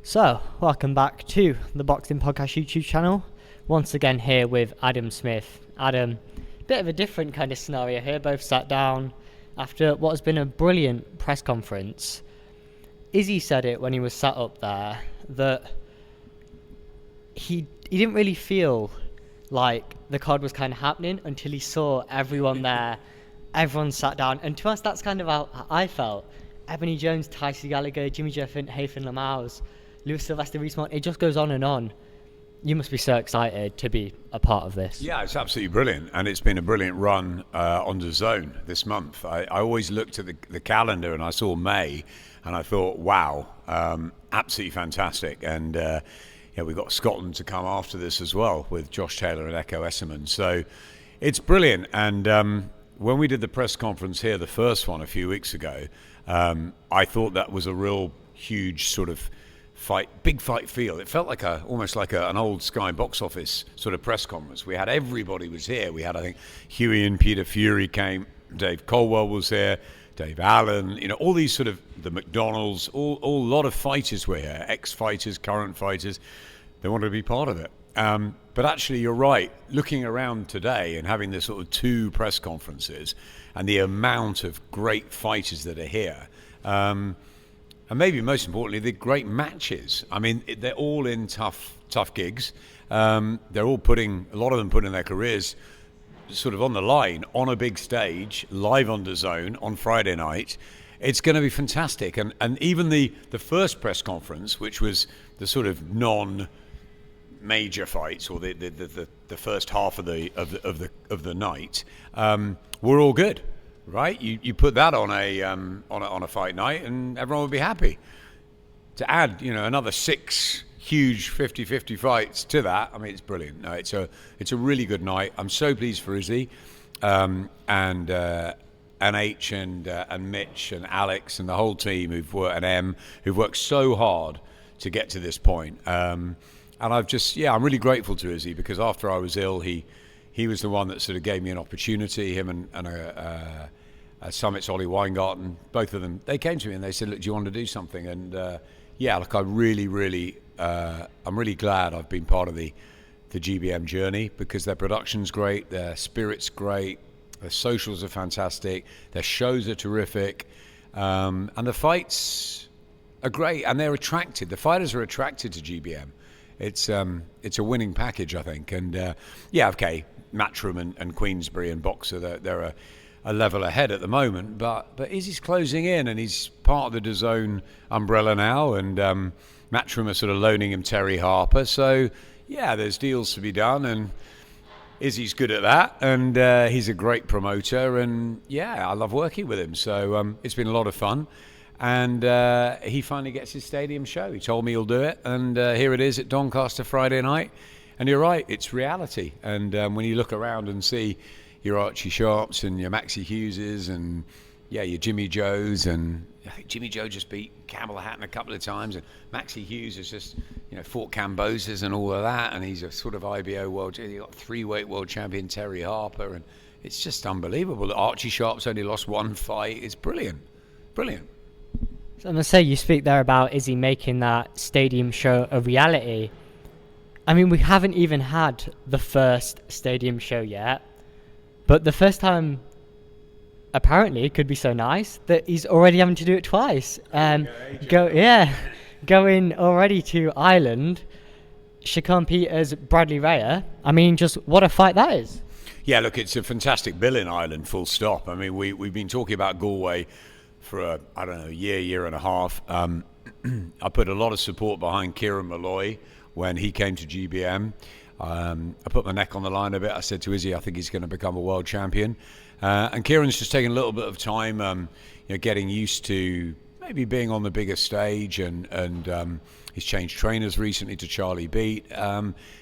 So, welcome back to the Boxing Podcast YouTube channel. Once again here with Adam Smith. Adam, bit of a different kind of scenario here. Both sat down after what has been a brilliant press conference. Izzy said it when he was sat up there that he didn't really feel like the card was kind of happening until he saw everyone there. Everyone sat down, and to us that's kind of how I felt. Ebony Jones, Tyson Gallagher, Jimmy Jeffin, Hayden Lamause, Lewis Sylvester Rees-Mogg, it just goes on and on. You must be so excited to be a part of this. Yeah, it's absolutely brilliant, and it's been a brilliant run on Dazn this month. I always looked at the calendar and I saw May, and I thought, wow, absolutely fantastic. And we've got Scotland to come after this as well with Josh Taylor and Echo Esserman. So it's brilliant. And when we did the press conference here, the first one a few weeks ago, I thought that was a real huge sort of big fight feel. It felt like almost like an old Sky box office sort of press conference. We had everybody was here. We had, I think, Huey and Peter Fury came, Dave Colwell was here, Dave Allen, all these sort of the McDonald's, all a lot of fighters were here, ex-fighters, current fighters. They wanted to be part of it. But actually, you're right. Looking around today and having this sort of two press conferences and the amount of great fighters that are here, and maybe most importantly, the great matches. I mean, they're all in tough gigs. They're all a lot of them putting their careers sort of on the line, on a big stage, live on Dazn on Friday night. It's going to be fantastic. And even the first press conference, which was the sort of non-major fights, or the first half of the night, were all good. Right, you put that on a fight night, and everyone would be happy. To add, another 6 huge 50-50 fights to that, I mean, it's brilliant. No, it's a really good night. I'm so pleased for Izzy, and H and Mitch and Alex and the whole team who've worked so hard to get to this point. And I'm really grateful to Izzy, because after I was ill, he was the one that sort of gave me an opportunity. Him and Summit's Ollie Weingarten, both of them, they came to me and they said, look, do you want to do something? And I'm really glad I've been part of the GBM journey, because their production's great, their spirit's great, their socials are fantastic, their shows are terrific, and the fights are great, and they're attracted. The fighters are attracted to GBM. It's a winning package, I think. And Matchroom and Queensbury and Boxer, they're a level ahead at the moment, but Izzy's closing in, and he's part of the Dazn umbrella now, and Matchroom are sort of loaning him Terry Harper. So there's deals to be done, and Izzy's good at that, and he's a great promoter, and I love working with him. So it's been a lot of fun. And he finally gets his stadium show. He told me he'll do it, and here it is at Doncaster Friday night. And you're right, it's reality. And when you look around and see your Archie Sharps and your Maxie Hugheses and your Jimmy Joes, and I think Jimmy Joe just beat Campbell Hatton a couple of times, and Maxie Hughes has just fought Camboses and all of that, and he's a sort of IBO world. He got 3-weight world champion Terry Harper, and it's just unbelievable. Archie Sharp's only lost one fight. It's brilliant. So I'm going to say, you speak there about Izzy making that stadium show a reality. I mean, we haven't even had the first stadium show yet, but the first time apparently it could be so nice that he's already having to do it twice. Going already to Ireland, Shaquan Peters, Bradley Raya. I mean, just what a fight that is. Yeah, look, it's a fantastic bill in Ireland, full stop. I mean, we've been talking about Galway for a year and a half. I put a lot of support behind Kieran Malloy when he came to GBM. I put my neck on the line a bit. I said to Izzy, I think he's going to become a world champion. And Kieran's just taken a little bit of time, getting used to maybe being on the bigger stage, and he's changed trainers recently to Charlie Beat.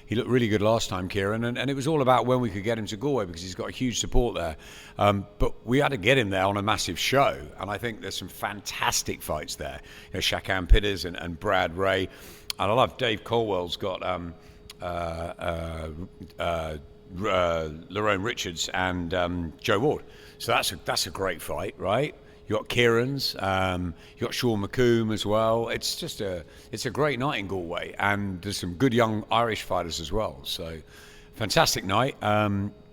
He looked really good last time, Kieran, and it was all about when we could get him to Galway, because he's got a huge support there. But we had to get him there on a massive show, and I think there's some fantastic fights there. Shaquan Peters and Brad Ray, and I love Dave Colwell's got Lerone Richards and Joe Ward. So that's a great fight, right? You got Kieran's, you got Sean McComb as well. It's a great night in Galway, and there's some good young Irish fighters as well. So fantastic night.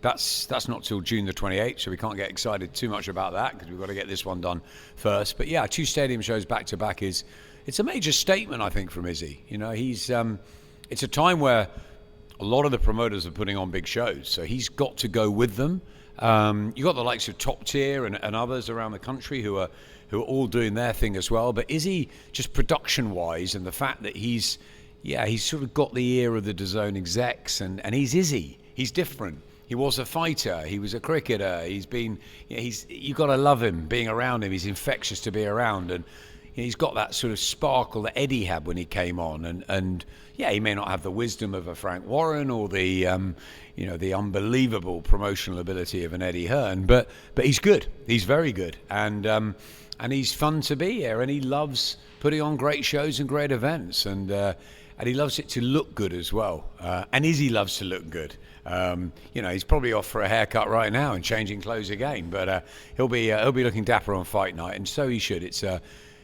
That's not till June the 28th, so we can't get excited too much about that because we've got to get this one done first. But yeah, 2 stadium shows back to back it's a major statement, I think, from Izzy. You know, it's a time where a lot of the promoters are putting on big shows, so he's got to go with them. You got the likes of Top Tier and others around the country who are all doing their thing as well. But Izzy, just production wise, and the fact that he's sort of got the ear of the Dazn execs, and he's Izzy. He's different. He was a fighter. He was a cricketer. You got to love him, being around him. He's infectious to be around, and he's got that sort of sparkle that Eddie had when he came on, and yeah, he may not have the wisdom of a Frank Warren or the the unbelievable promotional ability of an Eddie Hearn, but he's good. He's very good, and he's fun to be here, and he loves putting on great shows and great events, and he loves it to look good as well. And Izzy loves to look good. He's probably off for a haircut right now and changing clothes again, but he'll be looking dapper on fight night, and so he should.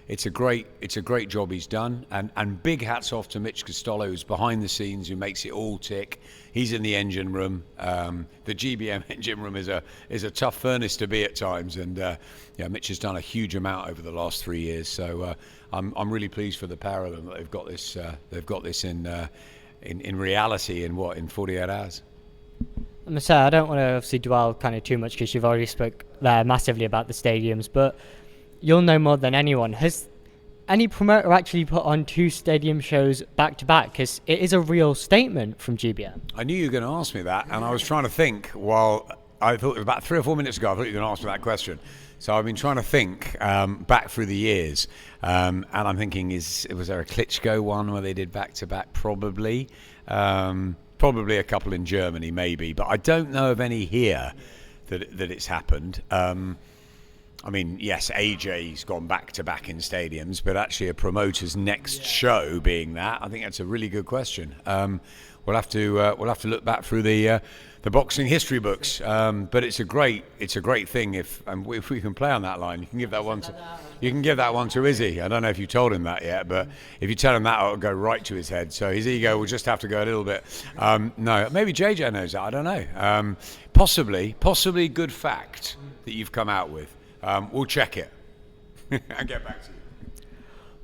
It's a great job he's done, and big hats off to Mitch Costello, who's behind the scenes, who makes it all tick. He's in the engine room. The GBM engine room is a tough furnace to be at times, and Mitch has done a huge amount over the last 3 years. So I'm really pleased for the pair of them that they've got this in reality in 48 hours. I'm gonna say, I don't want to obviously dwell kind of too much because you've already spoke there massively about the stadiums, but you'll know more than anyone. Has any promoter actually put on 2 stadium shows back to back? Because it is a real statement from GBM. I knew you were going to ask me that, and I was trying to think. While I thought about 3 or 4 minutes ago, I thought you were going to ask me that question. So I've been trying to think back through the years, and I'm thinking, was there a Klitschko one where they did back to back? Probably. Probably a couple in Germany, maybe, but I don't know of any here that it's happened. I mean, yes, AJ's gone back to back in stadiums, but actually a promoter's next show being that, I think that's a really good question. We'll have to look back through the boxing history books, but it's a great thing if we can play on that line. You can give that one to Izzy. I don't know if you told him that yet, but if you tell him that, it'll go right to his head. So his ego will just have to go a little bit. No, maybe JJ knows that. I don't know. Possibly good fact that you've come out with. We'll check it and get back to you.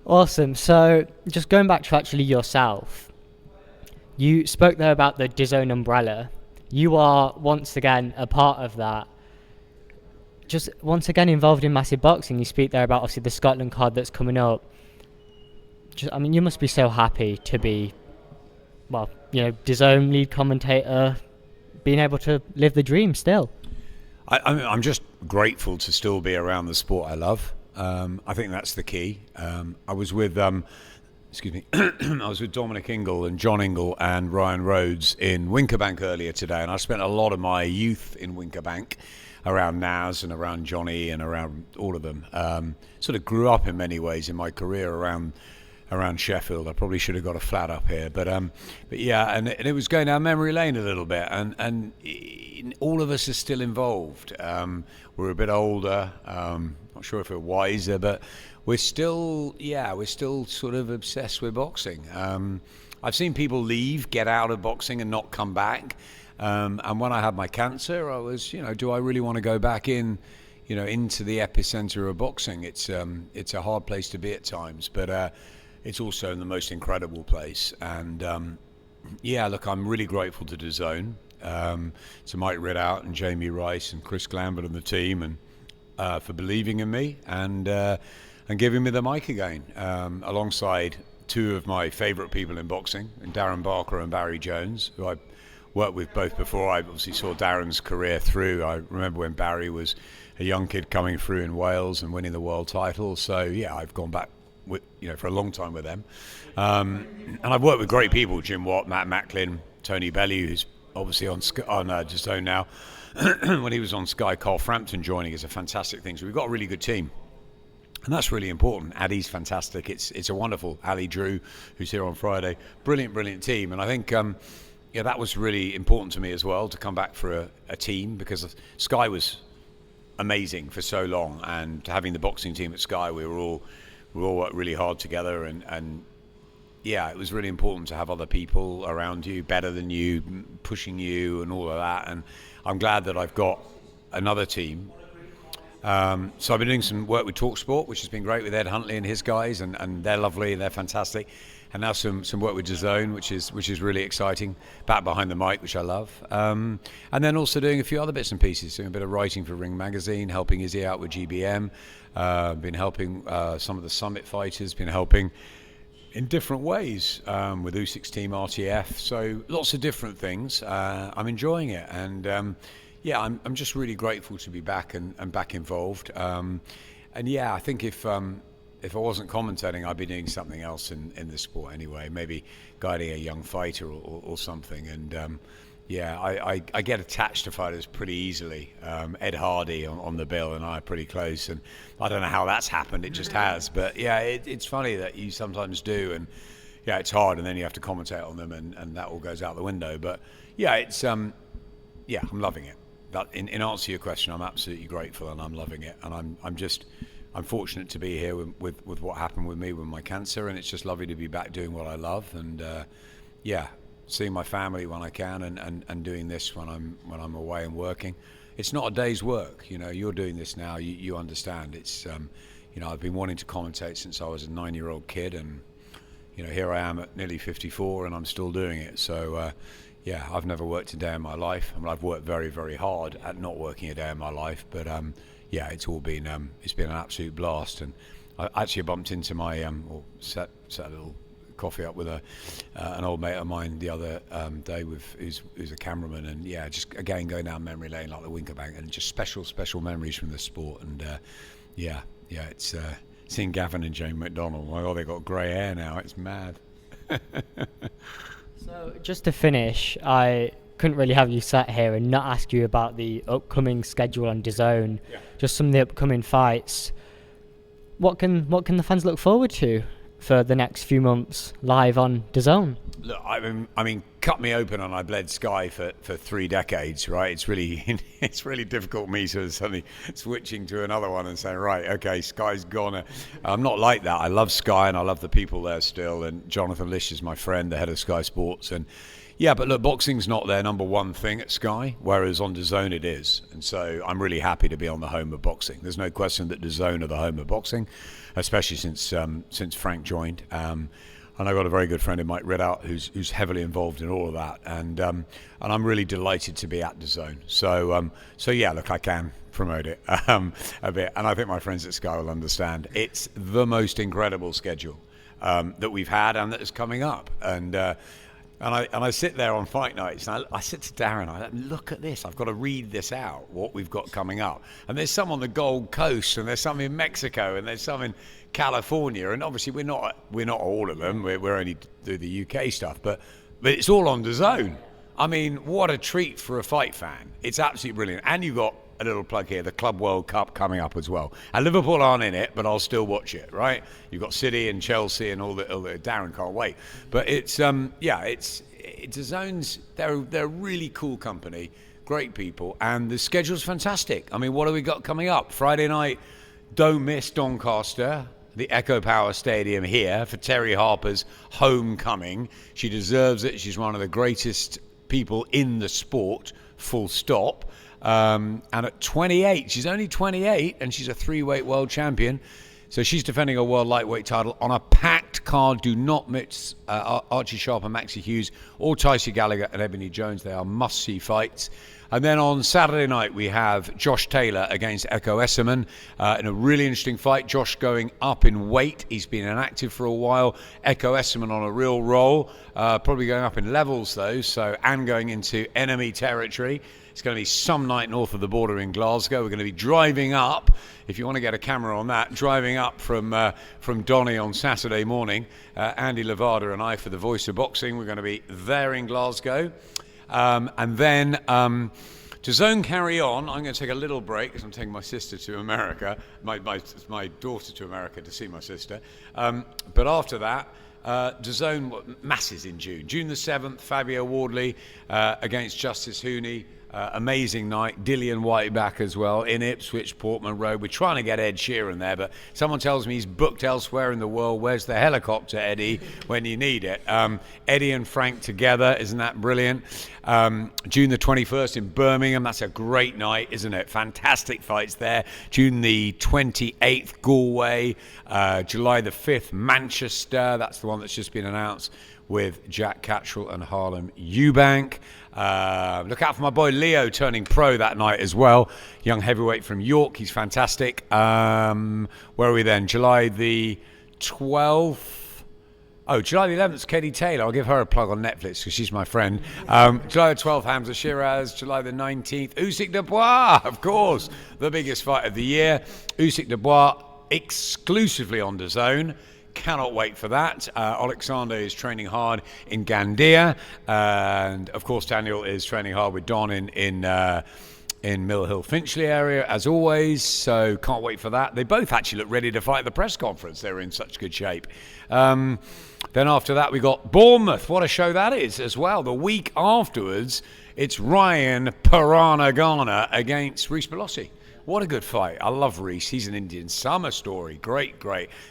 Awesome. So just going back to actually yourself, you spoke there about the Dazn umbrella. You are once again a part of that. Just once again involved in massive boxing. You speak there about obviously the Scotland card that's coming up. You must be so happy to be, Dazn lead commentator, being able to live the dream still. I'm just grateful to still be around the sport I love. I think that's the key. I was with I was with Dominic Ingle and John Ingle and Ryan Rhodes in Winkerbank earlier today, and I spent a lot of my youth in Winkerbank around Naz and around Johnny and around all of them. Sort of grew up in many ways in my career around Sheffield. I probably should have got a flat up here, but yeah, and it was going down memory lane a little bit, and all of us are still involved. We're a bit older, not sure if we're wiser, but we're still sort of obsessed with boxing. I've seen people get out of boxing and not come back. And when I had my cancer, I was, do I really want to go back into the epicenter of boxing? It's a hard place to be at times, but it's also the most incredible place. And look, I'm really grateful to Dazn, to Mike Ridout and Jamie Rice and Chris Glambert and the team, and for believing in me and giving me the mic again, alongside 2 of my favourite people in boxing, and Darren Barker and Barry Jones, who I worked with both before. I obviously saw Darren's career through. I remember when Barry was a young kid coming through in Wales and winning the world title. So yeah, I've gone back for a long time with them, and I've worked with great people: Jim Watt, Matt Macklin, Tony Bellew, who's obviously on Dazn now. When he was on Sky, Carl Frampton joining is a fantastic thing. So we've got a really good team. And that's really important. Addy's fantastic. It's a wonderful Ali Drew, who's here on Friday. Brilliant team. And I think that was really important to me as well, to come back for a team, because Sky was amazing for so long, and having the boxing team at Sky, we all worked really hard together, and yeah, it was really important to have other people around you, better than you, pushing you, and all of that. And I'm glad that I've got another team. So I've been doing some work with TalkSport, which has been great with Ed Huntley and his guys, and they're lovely, they're fantastic. And now some work with Dazn, which is really exciting, back behind the mic, which I love. And then also doing a few other bits and pieces, doing a bit of writing for Ring Magazine, helping Izzy out with GBM, been helping some of the Summit fighters, been helping in different ways with Usyk's team, RTF. So lots of different things. I'm enjoying it, and yeah, I'm just really grateful to be back and back involved. And yeah, I think if I wasn't commentating, I'd be doing something else in the sport anyway, maybe guiding a young fighter or something. And yeah, I get attached to fighters pretty easily. Ed Hardy on the bill and I are pretty close, and I don't know how that's happened, it just has. But yeah, it's funny that you sometimes do, and yeah, it's hard, and then you have to commentate on them, and that all goes out the window. But yeah, it's yeah, I'm loving it. That, in answer to your question, I'm absolutely grateful, and I'm loving it, and I'm fortunate to be here with what happened with me with my cancer, and it's just lovely to be back doing what I love, and yeah, seeing my family when I can, and doing this when I'm away and working. It's not a day's work, you know. You're doing this now, you understand. It's you know, I've been wanting to commentate since I was a 9-year-old kid, and you know, here I am at nearly 54, and I'm still doing it. So yeah, I've never worked a day in my life. I mean, I've worked very, very hard at not working a day in my life, but yeah, it's been an absolute blast. And I actually bumped into my or set a little coffee up with an old mate of mine the other day who's a cameraman, and yeah, just again going down memory lane like the Winker Bank, and just special memories from the sport. And yeah, it's seeing Gavin and Jane McDonald. My God, they got grey hair now. It's mad. So just to finish, I couldn't really have you sat here and not ask you about the upcoming schedule on DAZN. Yeah. Just some of the upcoming fights. What can the fans look forward to for the next few months live on DAZN? Look, I mean, cut me open and I bled Sky for 3 decades, right? It's really difficult me to suddenly switching to another one and saying, right, okay, Sky's gone. I'm not like that. I love Sky and I love the people there still. And Jonathan Lish is my friend, the head of Sky Sports. And yeah, but look, boxing's not their number one thing at Sky, whereas on DAZN it is. And so I'm really happy to be on the home of boxing. There's no question that DAZN are the home of boxing, especially since Frank joined. And I've got a very good friend in Mike Ridout who's heavily involved in all of that, and I'm really delighted to be at DAZN. So yeah, look, I can promote it a bit, and I think my friends at Sky will understand. It's the most incredible schedule that we've had and that is coming up, and I sit there on fight nights, and I sit to Darren, I look at this, I've got to read this out, what we've got coming up. And there's some on the Gold Coast, and there's some in Mexico, and there's some in California, and obviously we're not all of them, we're only do the UK stuff, but it's all on DAZN. I mean, what a treat for a fight fan. It's absolutely brilliant. And you've got a little plug here, the Club World Cup coming up as well. And Liverpool aren't in it, but I'll still watch it, right? You've got City and Chelsea and all the Darren can't wait. But it's DAZN's, they're a really cool company, great people, and the schedule's fantastic. I mean, what have we got coming up? Friday night, don't miss Doncaster, the Echo Power Stadium here for Terry Harper's homecoming. She deserves it. She's one of the greatest people in the sport, full stop. And at 28, she's only 28, and she's a 3-weight world champion. So she's defending a world lightweight title on a packed card. Do not miss Archie Sharp and Maxie Hughes, or Tyson Gallagher and Ebony Jones. They are must-see fights. And then on Saturday night, we have Josh Taylor against Echo Esserman in a really interesting fight. Josh going up in weight. He's been inactive for a while. Echo Esserman on a real roll. Probably going up in levels, though, and going into enemy territory. It's going to be some night north of the border in Glasgow. We're going to be driving up, if you want to get a camera on that, driving up from Donny on Saturday morning. Andy Levada and I for the Voice of Boxing. We're going to be there in Glasgow. And then to DAZN carry on, I'm going to take a little break because I'm taking my sister to America, my daughter to America to see my sister. But after that, DAZN masses in June. June the 7th, Fabio Wardley against Justice Hooney. Amazing night. Dillian White back as well in Ipswich, Portman Road. We're trying to get Ed Sheeran there, but someone tells me he's booked elsewhere in the world. Where's the helicopter, Eddie, when you need it? Eddie and Frank together, isn't that brilliant? June the 21st in Birmingham. That's a great night, isn't it? Fantastic fights there. June the 28th, Galway. July the 5th, Manchester. That's the one that's just been announced with Jack Cattrall and Harlem Eubank. Look out for my boy Leo turning pro that night as well. Young heavyweight from York. He's fantastic. Where are we then? July the 12th. Oh, July the 11th, Katie Taylor. I'll give her a plug on Netflix because she's my friend. July the 12th, Hamza Shiraz. July the 19th, Usyk Dubois, of course. The biggest fight of the year. Usyk Dubois exclusively on Dazn. Cannot wait for that. Alexander is training hard in Gandia. And, of course, Daniel is training hard with Don in Mill Hill Finchley area, as always. So can't wait for that. They both actually look ready to fight at the press conference. They're in such good shape. Then after that, we got Bournemouth. What a show that is as well. The week afterwards, it's Ryan Piranha Garner against Reece Belossi. What a good fight. I love Reece. He's an Indian summer story. Great.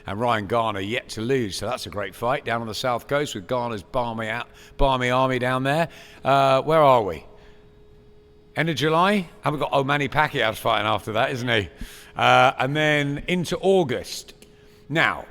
And Ryan Garner yet to lose. So that's a great fight down on the south coast with Garner's Barmy Army down there. Where are we? End of July? And we've got Manny Pacquiao's fighting after that, isn't he? And then into August. Now,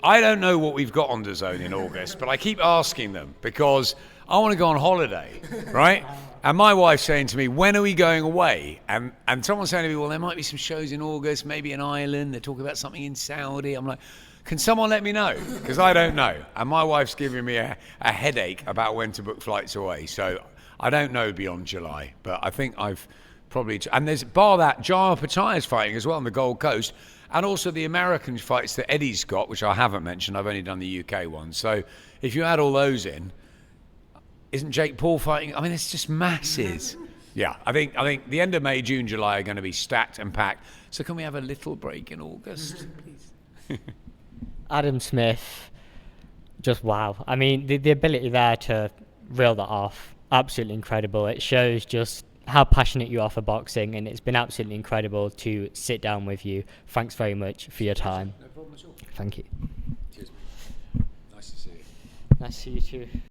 I don't know what we've got on Dazn in August, but I keep asking them because I want to go on holiday, right? And my wife's saying to me, when are we going away? And someone's saying to me, well, there might be some shows in August, maybe in Ireland. They're talking about something in Saudi. I'm like, can someone let me know? Because I don't know. And my wife's giving me a headache about when to book flights away. So I don't know beyond July. But I think I've probably... And there's, bar that, Jaya Pataya's fighting as well on the Gold Coast. And also the American fights that Eddie's got, which I haven't mentioned. I've only done the UK one. So if you add all those in... Isn't Jake Paul fighting? I mean, it's just masses. Yeah, I think the end of May, June, July are going to be stacked and packed. So can we have a little break in August, please? Adam Smith, just wow. I mean, the ability there to reel that off, absolutely incredible. It shows just how passionate you are for boxing, and it's been absolutely incredible to sit down with you. Thanks very much for your time. No problem at all. Thank you. Cheers. Nice to see you. Nice to see you too.